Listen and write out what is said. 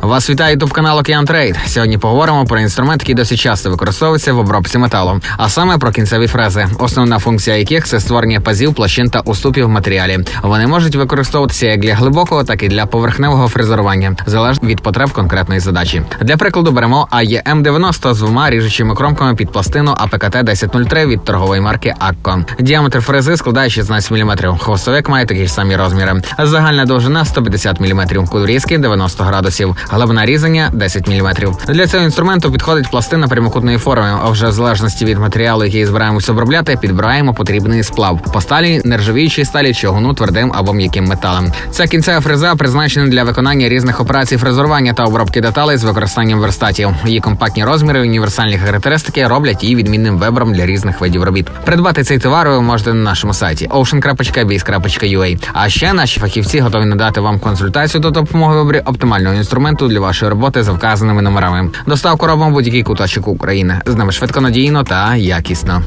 Вас вітає ютуб канал Океан Трейд. Сьогодні поговоримо про інструмент, який досить часто використовується в обробці металу, а саме про кінцеві фрези, основна функція яких – це створення пазів, площин та уступів в матеріалі. Вони можуть використовуватися як для глибокого, так і для поверхневого фрезерування, залежно від потреб конкретної задачі. Для прикладу беремо AEM-90 з двома ріжучими кромками під пластину APKT-1003 від торгової марки AKKO. Діаметр фрези складає 16 мм, хвостовик має такі ж самі розміри. Загальна довжина 150 мм, кут різки 90 градусів, глибина різання 10 мм. Для цього інструменту підходить пластина прямокутної форми, а вже в залежності від матеріалу, який збираємося обробляти, підбираємо потрібний сплав. По сталі, нержавіючій сталі, чугуну, твердим або м'яким металом. Ця кінцева фреза призначена для виконання різних операцій фрезерування та обробки деталей з використанням верстатів. Її компактні розміри і універсальні характеристики роблять її відмінним вибором для різних видів робіт. Придбати цей товар ви можете на нашому сайті ocean.biz.ua. А ще наші фахівці готові надати вам консультацію та допомогу в виборі оптимального інструменту для вашої роботи за вказаними номерами. Доставку робимо в будь-який куточок України. З нами швидко, надійно та якісно.